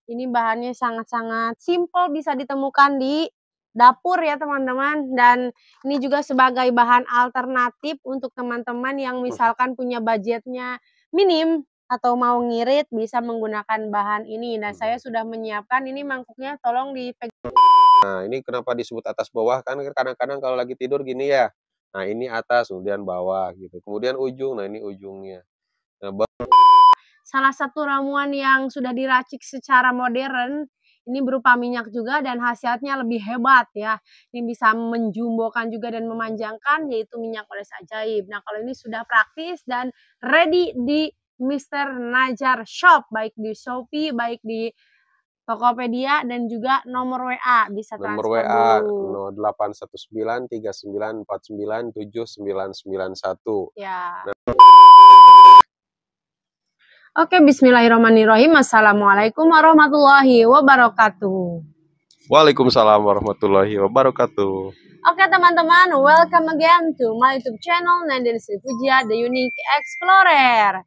Ini bahannya sangat-sangat simpel, bisa ditemukan di dapur ya teman-teman. Dan ini juga sebagai bahan alternatif untuk teman-teman yang misalkan punya budgetnya minim atau mau ngirit, bisa menggunakan bahan ini. Nah, saya sudah menyiapkan ini mangkuknya, tolong dipegang. Nah, ini kenapa disebut atas bawah, kan kadang-kadang kalau lagi tidur gini ya. Nah, ini atas, kemudian bawah gitu. Kemudian ujung, nah ini ujungnya. Nah, Salah satu ramuan yang sudah diracik secara modern, ini berupa minyak juga dan khasiatnya lebih hebat ya. Ini bisa menjumbokan juga dan memanjangkan, yaitu minyak oles ajaib. Nah, kalau ini sudah praktis dan ready di Mr. Najar Shop, baik di Shopee, baik di Tokopedia, dan juga nomor WA bisa nomor transfer WA dulu. 081939497991. Ya. Oke, bismillahirrahmanirrahim. Assalamualaikum warahmatullahi wabarakatuh. Waalaikumsalam warahmatullahi wabarakatuh. Oke teman-teman, welcome again to my YouTube channel Nandini Sri Pujia, The Unique Explorer.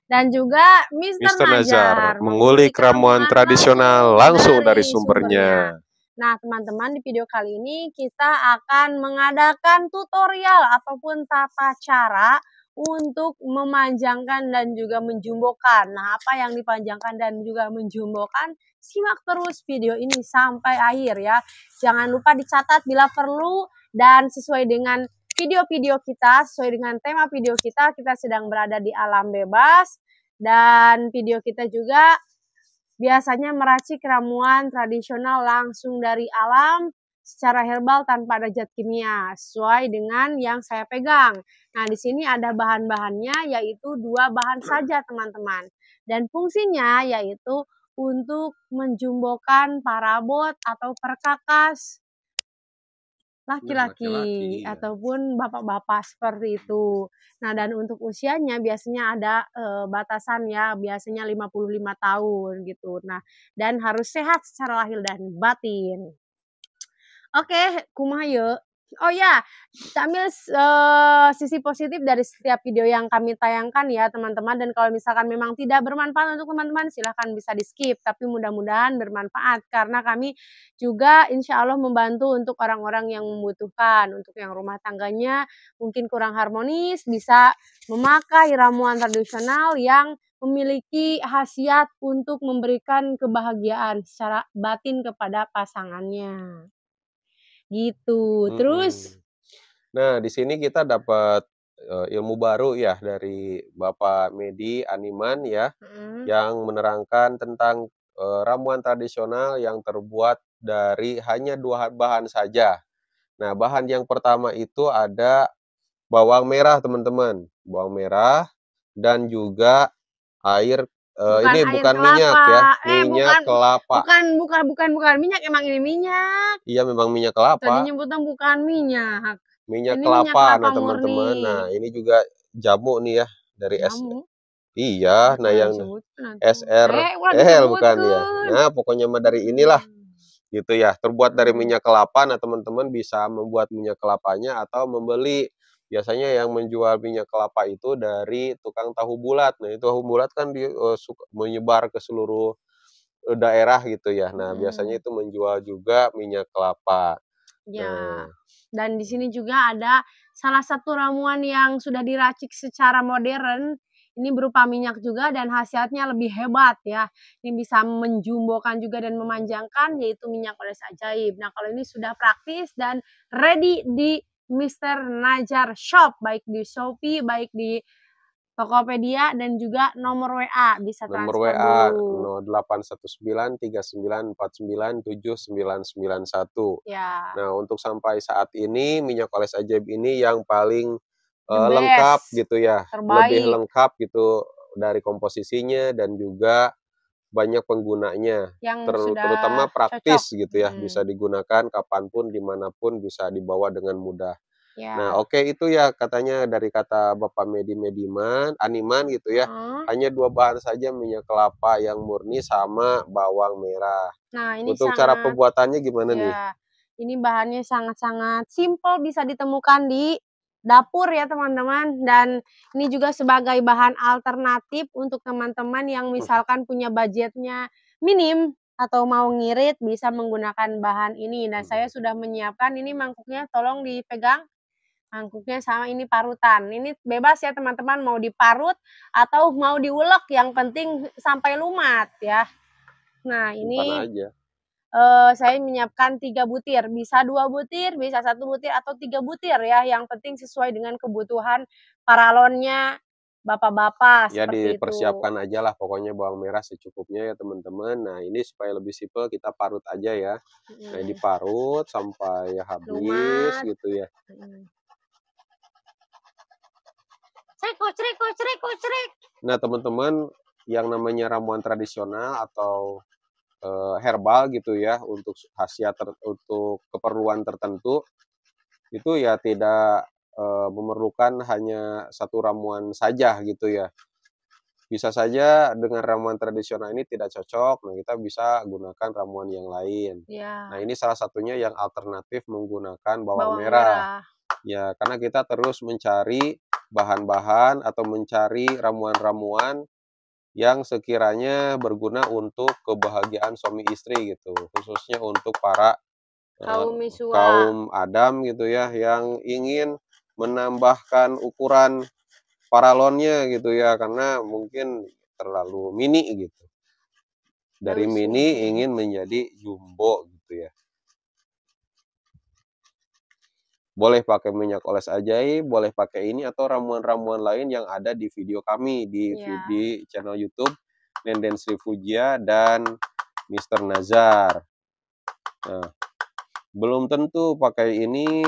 Dan juga Mr. Najar, mengulik ramuan tradisional langsung dari sumbernya. Nah teman-teman, di video kali ini kita akan mengadakan tutorial ataupun tata cara untuk memanjangkan dan juga menjumbokan. Nah, apa yang dipanjangkan dan juga menjumbokan, simak terus video ini sampai akhir ya. Jangan lupa dicatat bila perlu, dan sesuai dengan video-video kita, sesuai dengan tema video kita sedang berada di alam bebas. Dan video kita juga biasanya meracik ramuan tradisional langsung dari alam secara herbal tanpa ada zat kimia, sesuai dengan yang saya pegang. Nah, di sini ada bahan-bahannya, yaitu 2 bahan saja teman-teman. Dan fungsinya yaitu untuk menjumbokan parabot atau perkakas laki-laki ataupun bapak-bapak seperti itu. Nah, dan untuk usianya biasanya ada batasan ya, biasanya 55 tahun gitu. Nah, dan harus sehat secara lahir dan batin. Oke, kumaha yeuh. Oh ya, kita ambil sisi positif dari setiap video yang kami tayangkan ya teman-teman. Dan kalau misalkan memang tidak bermanfaat untuk teman-teman, silahkan bisa di skip. Tapi mudah-mudahan bermanfaat, karena kami juga insya Allah membantu untuk orang-orang yang membutuhkan. Untuk yang rumah tangganya mungkin kurang harmonis, bisa memakai ramuan tradisional yang memiliki khasiat untuk memberikan kebahagiaan secara batin kepada pasangannya. Gitu. Terus nah, di sini kita dapat ilmu baru ya dari Bapak Medi Animan ya, yang menerangkan tentang ramuan tradisional yang terbuat dari hanya 2 bahan saja. Nah, bahan yang pertama itu ada bawang merah teman-teman, bawang merah dan juga air. Ini bukan minyak ya, minyak kelapa. Bukan minyak, emang ini minyak. Iya, memang minyak kelapa. Tadi nyebutnya bukan minyak. Minyak Ini kelapa. minyak kelapa Nah teman-teman, nah ini juga jamu nih ya dari jamu. Iya, nah yang SRL bukan ya. Nah, pokoknya mah dari inilah gitu ya, terbuat dari minyak kelapa. Nah, teman-teman bisa membuat minyak kelapanya atau membeli. Biasanya yang menjual minyak kelapa itu dari tukang tahu bulat. Nah, itu tahu bulat kan menyebar ke seluruh daerah gitu ya. Nah, biasanya itu menjual juga minyak kelapa. Ya. Dan di sini juga ada salah satu ramuan yang sudah diracik secara modern. Ini berupa minyak juga dan khasiatnya lebih hebat ya. Ini bisa menjumbokan juga dan memanjangkan, yaitu minyak oles ajaib. Nah, kalau ini sudah praktis dan ready di Mr. Najar Shop, baik di Shopee, baik di Tokopedia, dan juga nomor WA bisa nomor transfer WA dulu. 0819394991. Ya. Nah, untuk sampai saat ini minyak oles ajaib ini yang paling lengkap gitu ya, lebih lengkap gitu dari komposisinya dan juga banyak penggunanya, terutama praktis gitu ya, bisa digunakan kapanpun, dimanapun, bisa dibawa dengan mudah. Nah, oke, itu ya katanya dari kata Bapak Medi Animan gitu ya, hanya 2 bahan saja, minyak kelapa yang murni sama bawang merah. Nah, ini untuk cara pembuatannya gimana nih? Ini bahannya sangat-sangat simpel, bisa ditemukan di dapur ya teman-teman. Dan ini juga sebagai bahan alternatif untuk teman-teman yang misalkan punya budgetnya minim atau mau ngirit bisa menggunakan bahan ini. Nah, saya sudah menyiapkan ini mangkuknya, tolong dipegang. Mangkuknya sama ini parutan. Ini bebas ya teman-teman, mau diparut atau mau diulek, yang penting sampai lumat ya. Nah, ini saya menyiapkan 3 butir, bisa 2 butir, bisa 1 butir atau 3 butir ya, yang penting sesuai dengan kebutuhan paralonnya bapak-bapak, Ya seperti itu. dipersiapkan aja lah pokoknya bawang merah secukupnya ya teman-teman. Nah ini supaya lebih simpel kita parut aja ya. Nah diparut sampai habis gitu ya. Nah teman-teman, yang namanya ramuan tradisional atau herbal gitu ya, untuk khasiat untuk keperluan tertentu itu ya tidak memerlukan hanya satu ramuan saja gitu ya. Bisa saja dengan ramuan tradisional ini tidak cocok, nah kita bisa gunakan ramuan yang lain. Nah ini salah satunya yang alternatif menggunakan bawang merah. Ya karena kita terus mencari bahan-bahan atau mencari ramuan-ramuan yang sekiranya berguna untuk kebahagiaan suami istri gitu, khususnya untuk para kaum Adam gitu ya, yang ingin menambahkan ukuran paralonnya gitu ya, karena mungkin terlalu mini gitu. Dari mini ingin menjadi jumbo gitu ya. Boleh pakai minyak oles ajaib, boleh pakai ini atau ramuan-ramuan lain yang ada di video kami di channel YouTube Nenden Sri Fujia dan Mr. Nazar. Nah, belum tentu pakai ini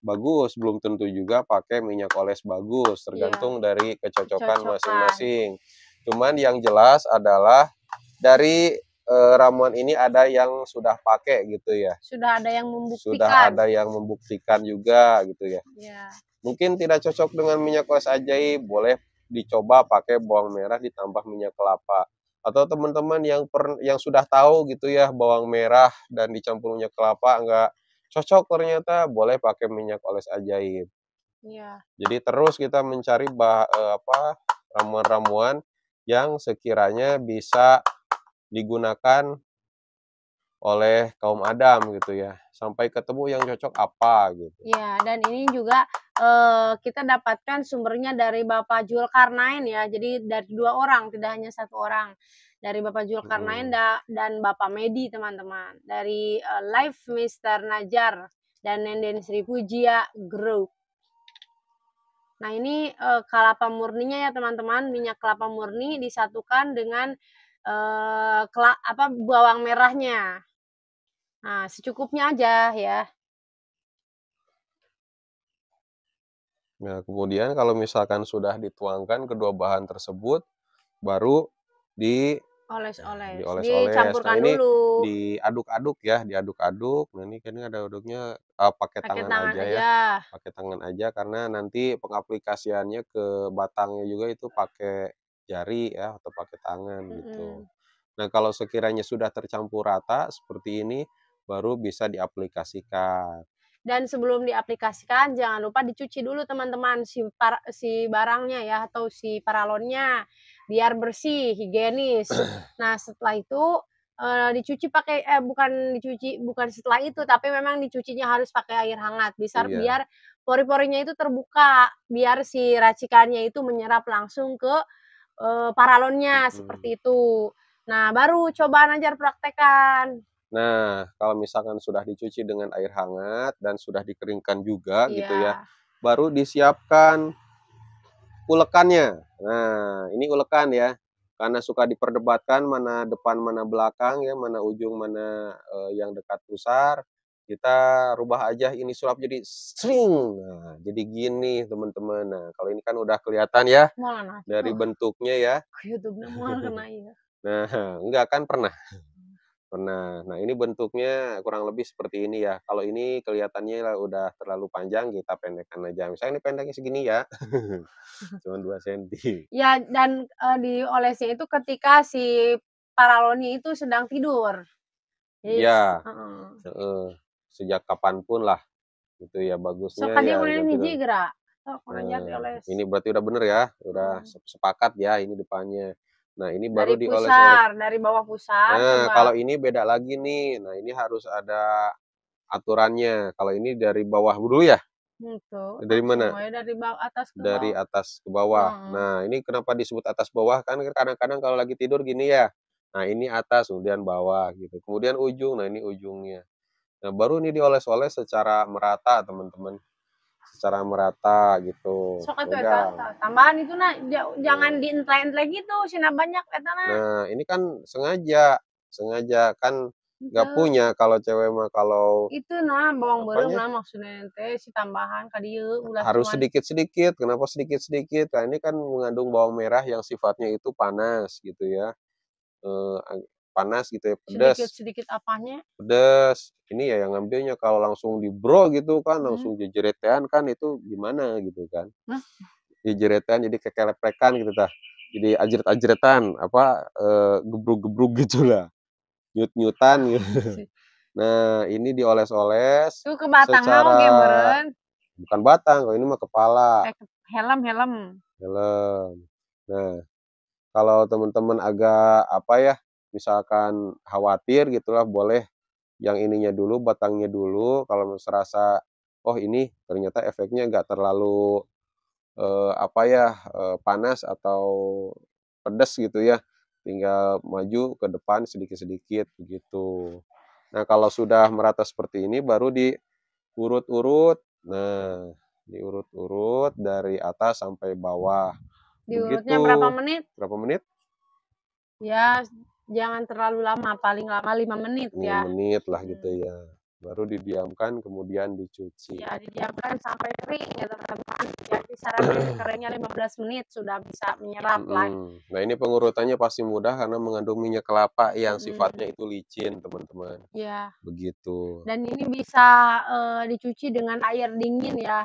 bagus, belum tentu juga pakai minyak oles bagus, tergantung dari kecocokan masing-masing. Cuman yang jelas adalah dari ramuan ini ada yang sudah pakai gitu ya. Sudah ada yang membuktikan. Sudah ada yang membuktikan juga gitu ya. Mungkin tidak cocok dengan minyak oles ajaib, boleh dicoba pakai bawang merah ditambah minyak kelapa. Atau teman-teman yang sudah tahu gitu ya, bawang merah dan dicampur minyak kelapa enggak cocok ternyata, boleh pakai minyak oles ajaib. Jadi terus kita mencari ramuan-ramuan yang sekiranya bisa digunakan oleh kaum Adam gitu ya, sampai ketemu yang cocok apa gitu. Ya, dan ini juga kita dapatkan sumbernya dari Bapak Zulkarnain ya, jadi dari 2 orang, tidak hanya 1 orang. Dari Bapak Zulkarnain dan Bapak Medi teman-teman, dari Live Mr. Najar dan Nenden Sri Fujia Group. Nah ini kelapa murninya ya teman-teman, minyak kelapa murni disatukan dengan bawang merahnya. Nah secukupnya aja ya. Nah kemudian kalau misalkan sudah dituangkan kedua bahan tersebut, baru dioles-oles, dicampurkan dulu, diaduk-aduk ya, diaduk-aduk. Nah ini kan ada aduknya pakai tangan aja ya, pakai tangan aja karena nanti pengaplikasiannya ke batangnya juga itu pakai jari ya atau pakai tangan gitu. Nah kalau sekiranya sudah tercampur rata seperti ini, baru bisa diaplikasikan. Dan sebelum diaplikasikan jangan lupa dicuci dulu teman-teman si barangnya ya, atau si paralonnya biar bersih, higienis. Nah setelah itu dicuci pakai bukan setelah itu, tapi memang dicucinya harus pakai air hangat biar pori-porinya itu terbuka, biar si racikannya itu menyerap langsung ke paralonnya seperti itu. Nah baru coba Najar praktekan. Nah, kalau misalkan sudah dicuci dengan air hangat dan sudah dikeringkan juga gitu ya, baru disiapkan ulekannya. Nah, ini ulekan ya, karena suka diperdebatkan mana depan mana belakang ya, mana ujung mana yang dekat pusar. Kita rubah aja ini sulap jadi string. Nah, jadi gini teman-teman. Nah, kalau ini kan udah kelihatan ya dari bentuknya ya. Nah, enggak kan pernah. Nah ini bentuknya kurang lebih seperti ini ya. Kalau ini kelihatannya udah terlalu panjang, kita pendekkan aja. Misalnya ini pendeknya segini ya, cuma 2 senti. Ya, dan diolesnya itu ketika si paralonnya itu sedang tidur. Iya, sejak kapanpun lah, gitu ya bagusnya ya. Nah, ini berarti udah bener ya, udah sepakat ya ini depannya. Nah, ini baru Dari dioles-oles. pusar, dari bawah pusar Nah, coba. kalau ini beda lagi nih. Nah, ini harus ada aturannya. Kalau ini dari bawah dulu ya? Gitu, Dari langsung mana? aja dari atas ke Dari bawah. atas ke bawah. Nah, ini kenapa disebut atas bawah? Kan kadang-kadang kalau lagi tidur gini ya. Nah, ini atas, kemudian bawah gitu. Kemudian ujung, nah ini ujungnya. Nah, baru ini dioles-oles secara merata, teman-teman. Secara merata gitu. Sok atuh eta, Udah. tambahan itu nah jangan Nah, dientle-entle gitu, cenah banyak eta na. nah, ini kan sengaja, sengaja kan nggak Henteu, punya kalau cewek mah kalau itu nah bawang beureum apanya nah maksudna teh si tambahan ka dieu ulah harus cuman sedikit-sedikit. Kenapa sedikit-sedikit? Karena ini kan mengandung bawang merah yang sifatnya itu panas gitu ya. Panas gitu ya, pedas. sedikit-sedikit apanya. Pedes, ini ya yang ngambilnya kalau langsung di-bro gitu kan, Mhm. langsung jejeretan kan itu gimana gitu kan. Nah, Jejeretan jadi kekeleprekan gitu tah. Jadi ajret-ajretan, apa, gebrug-gebrug gitulah, nyut-nyutan ah, gitu. sih. Nah, ini dioles-oles Tuh ke batangna oge secara meureun, bukan batang, kalau ini mah kepala, helm helm. helm. Nah, kalau teman-teman agak, apa ya, misalkan khawatir gitulah, boleh yang ininya dulu, batangnya dulu, kalau serasa, "Oh ini ternyata efeknya nggak terlalu, apa ya, panas atau pedes," gitu ya, tinggal maju ke depan sedikit-sedikit, begitu. Nah, kalau sudah merata seperti ini baru diurut-urut. Nah, diurut-urut dari atas sampai bawah, Diurutnya berapa begitu. menit? Berapa menit? Ya jangan terlalu lama, paling lama 5 menit 5 ya. menit lah gitu Mhm. ya. Baru didiamkan kemudian dicuci. Ya didiamkan sampai kering ya teman-teman. Jadi syaratnya keringnya 15 menit sudah bisa menyerap lah. Nah, ini pengurutannya pasti mudah karena mengandung minyak kelapa yang Mhm, sifatnya itu licin, teman-teman. iya. Begitu. Dan ini bisa, dicuci dengan air dingin ya,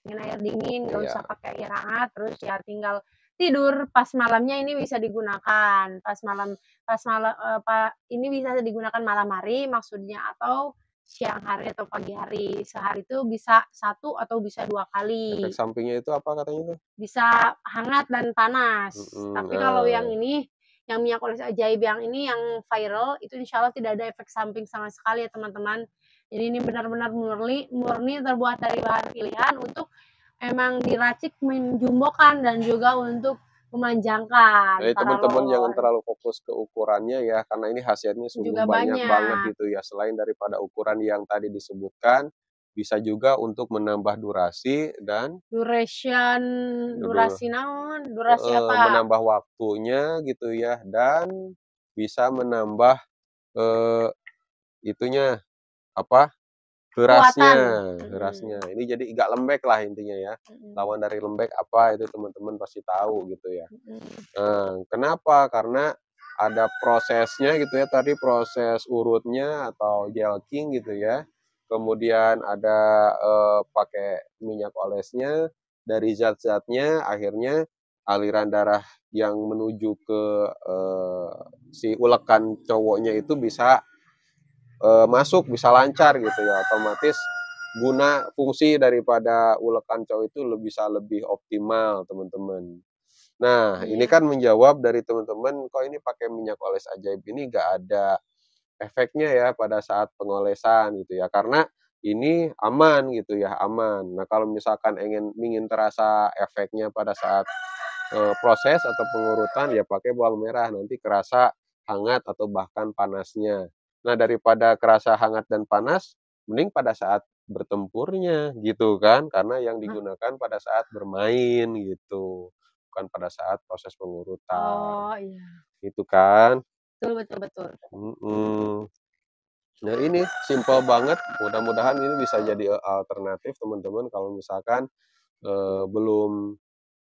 dengan air dingin, nggak Iya, usah pakai air hangat, terus ya tinggal tidur, pas malamnya ini bisa digunakan, pas malam ini bisa digunakan malam hari maksudnya atau siang hari atau pagi hari. Sehari itu bisa 1 atau bisa 2 kali, efek sampingnya itu apa katanya tuh? bisa hangat dan panas. Tapi kalau yang Nah, ini, yang minyak oles ajaib yang ini yang viral, itu insya Allah tidak ada efek samping sama sekali ya teman-teman. Jadi ini benar-benar murni murni terbuat dari bahan pilihan untuk emang diracik menjumbokan dan juga untuk memanjangkan jadi para teman-teman jangan lolol. terlalu fokus ke ukurannya ya, karena ini khasiatnya sungguh Juga banyak banget banyak. gitu ya. Selain daripada ukuran yang tadi disebutkan, bisa juga untuk menambah durasi dan Duration, du durasi naon? Durasi apa? menambah waktunya gitu ya, dan bisa menambah, eee, itunya, apa, Kekuatan. kerasnya. Ini jadi nggak lembek lah intinya ya. Mhm, Lawan dari lembek apa, itu teman-teman pasti tahu gitu ya. mhm. Kenapa? Karena ada prosesnya gitu ya, tadi proses urutnya atau gelking gitu ya. Kemudian ada, pakai minyak olesnya, dari zat-zatnya akhirnya aliran darah yang menuju ke, si ulekan cowoknya itu bisa masuk, bisa lancar gitu ya, otomatis fungsi daripada ulekan cowok itu bisa lebih optimal, teman-teman. Nah, ini Iya. kan menjawab dari teman-teman, kok ini pakai minyak oles ajaib ini nggak ada efeknya ya pada saat pengolesan gitu ya, karena ini aman gitu ya, aman. Nah, kalau misalkan ingin terasa efeknya pada saat, proses atau pengurutan ya pakai bawang merah, nanti kerasa hangat atau bahkan panasnya. Nah, daripada kerasa hangat dan panas, mending pada saat bertempurnya gitu kan, karena yang Hah? digunakan pada saat bermain gitu, bukan pada saat proses pengurutan, Oh, iya. gitu kan. Betul betul betul. Mhm. Nah, ini simpel banget, mudah-mudahan ini bisa jadi, alternatif teman-teman kalau misalkan, belum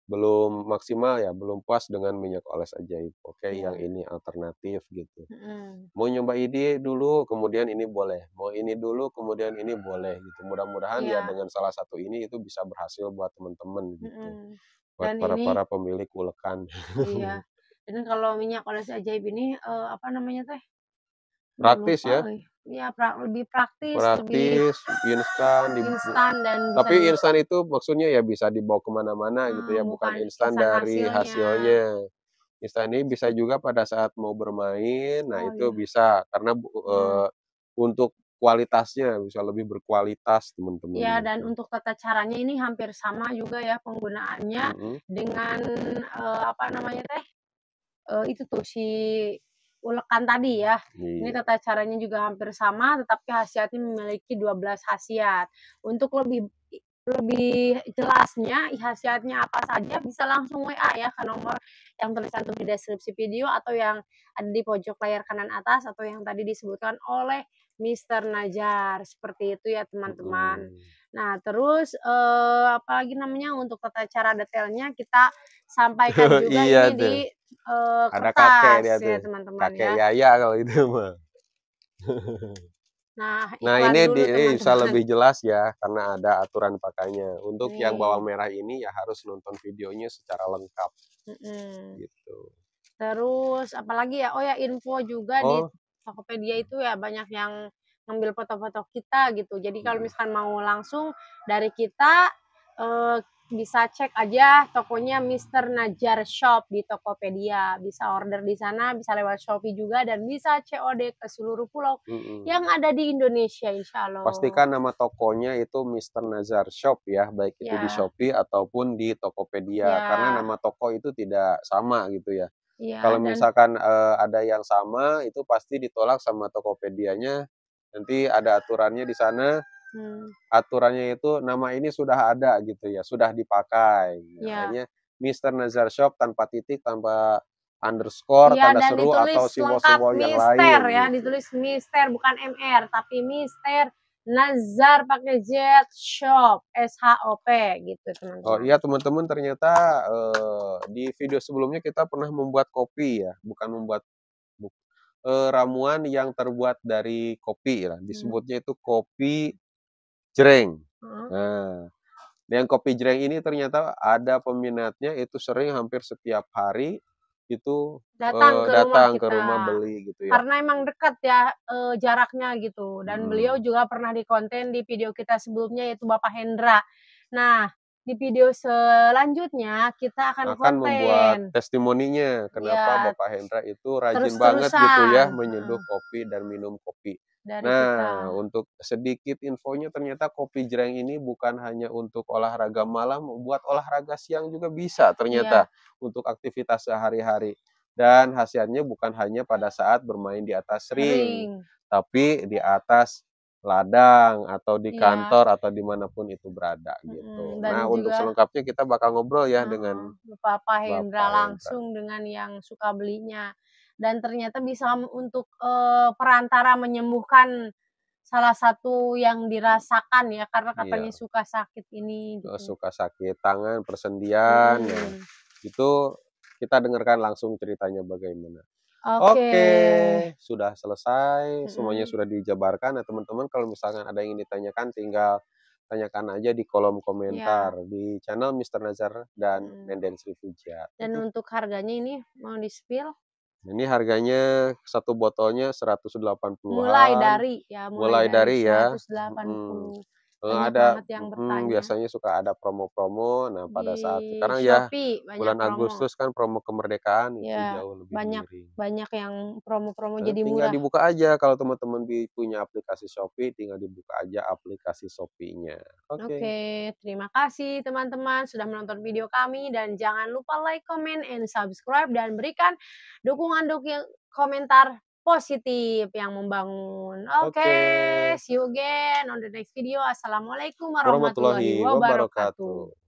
belum maksimal ya, belum puas dengan minyak oles ajaib. Oke, yang Iya. ini alternatif gitu. Mhm. Mau nyoba ini dulu, kemudian ini boleh, mau ini dulu, kemudian ini boleh gitu. Mudah-mudahan ya Iya, dengan salah satu ini itu bisa berhasil buat teman-teman gitu, mhm. buat Dan ini para pemilik ulekan. iya, dan kalau minyak oles ajaib ini, apa namanya teh, Praktis lupa ya, euy. Iya lebih praktis, lebih praktis, instan, instan dan bisa tapi instan itu maksudnya ya bisa dibawa ke mana-mana gitu ya, bukan bukan instan instan dari hasilnya. hasilnya. Instan ini bisa juga pada saat mau bermain, nah Oh, itu iya. bisa karena Mhm. untuk kualitasnya bisa lebih berkualitas teman-teman Ya, dan gitu. untuk tata caranya ini hampir sama juga ya penggunaannya Mhm. dengan, apa namanya teh, itu tuh si ulekan tadi ya. Ini Iya. tata caranya juga hampir sama, tetapi khasiatnya memiliki 12 khasiat. Untuk lebih jelasnya, khasiatnya apa saja bisa langsung WA ya ke nomor yang tercantum di deskripsi video atau yang ada di pojok layar kanan atas atau yang tadi disebutkan oleh Mister Najar, seperti itu ya teman-teman. Mhm. Nah terus, apalagi namanya, untuk tata cara detailnya kita sampaikan juga Iya ini tuh, di, ada kakek kertas dia ya tuh, teman-teman kakek ya. Yaya kalau itu mah. Nah Nah iklan dulu ini bisa teman-teman. lebih jelas ya, karena ada aturan pakainya. Untuk yang bawang Nih, merah ini ya harus nonton videonya secara lengkap, mhm. gitu. Terus apalagi ya, oh ya info juga di Oh, Tokopedia itu ya banyak yang ngambil foto-foto kita gitu. Jadi kalau mhm. misalkan mau langsung dari kita, bisa cek aja tokonya Mister Najar Shop di Tokopedia. Bisa order di sana, bisa lewat Shopee juga dan bisa COD ke seluruh pulau Mhm. yang ada di Indonesia insya Allah. Pastikan nama tokonya itu Mister Nazar Shop ya, baik itu di Ya, Shopee ataupun di Tokopedia, karena ya, nama toko itu tidak sama gitu ya. ya Kalau dan misalkan, ada yang sama, itu pasti ditolak sama Tokopedianya, nanti ada aturannya di sana, mmm, aturannya itu nama ini sudah ada gitu ya, sudah dipakai. ya. Namanya Mister Nazar Shop tanpa titik, tanpa underscore, Iya, tanda dan seru, atau ditulis lengkap simbol-simbol yang Mister lain ya, gitu. ditulis Mister bukan MR, tapi Mister Nazar pakai Z Shop, SHOP gitu Oh teman-teman. iya teman-teman ternyata, di video sebelumnya kita pernah membuat kopi ya, bukan membuat buk ramuan yang terbuat dari kopi ya, Mmm, disebutnya itu kopi jreng. heeh. Nah, yang kopi jreng ini ternyata ada peminatnya itu sering hampir setiap hari itu, Datang ke rumah datang ke rumah kita, beli gitu ya. karena emang dekat ya, jaraknya gitu dan beliau Mhm. juga pernah di konten di video kita sebelumnya yaitu Bapak Hendra. Nah, di video selanjutnya kita akan Akan membuat konten testimoninya, kenapa ya Bapak Hendra itu rajin banget gitu terus-terusan, ya menyeduh heeh, kopi dan minum kopi. dari Nah, kita. untuk sedikit infonya ternyata kopi jreng ini bukan hanya untuk olahraga malam, buat olahraga siang juga bisa ternyata, Iya, untuk aktivitas sehari-hari. Dan khasiatnya bukan hanya pada saat bermain di atas ring, ring, tapi di atas ladang, atau di iya, kantor, atau dimanapun itu berada, gitu. dan Nah, untuk juga selengkapnya kita bakal ngobrol ya heeh, dengan Bapak Hendra Bapak Hendra. langsung dengan yang suka belinya. Dan ternyata bisa untuk, perantara menyembuhkan salah satu yang dirasakan ya, karena katanya Iya, suka sakit ini gitu. suka sakit tangan, persendian, nah Mhm, itu kita dengarkan langsung ceritanya bagaimana. oke, Oke, sudah selesai, semuanya mhm, sudah dijabarkan. Nah, teman-teman kalau misalkan ada yang ingin ditanyakan tinggal tanyakan aja di kolom komentar iya, di channel Mister Nazar dan mhm. Denden Sri Pujat. Dan Oke. untuk harganya ini mau di-spill? Ini harganya satu botolnya 180-an, Mulai mulai dari dari ya, mhm. 180. Banyak banget yang bertanya. Biasanya suka ada promo-promo. Nah, Di pada saat sekarang ya Shopee banyak bulan promo. Agustus kan promo kemerdekaan itu Ya, jauh lebih banyak miring. banyak yang promo-promo jadi Tinggal murah. dibuka aja kalau teman-teman punya aplikasi Shopee, tinggal dibuka aja aplikasi Shopee-nya. Oke. Oke, terima kasih teman-teman sudah menonton video kami dan jangan lupa like, comment, and subscribe dan berikan dukungan komentar positif yang membangun. Oke, Oke. see you again on the next video. Assalamualaikum warahmatullahi Warahmatullahi wabarakatuh. wabarakatuh.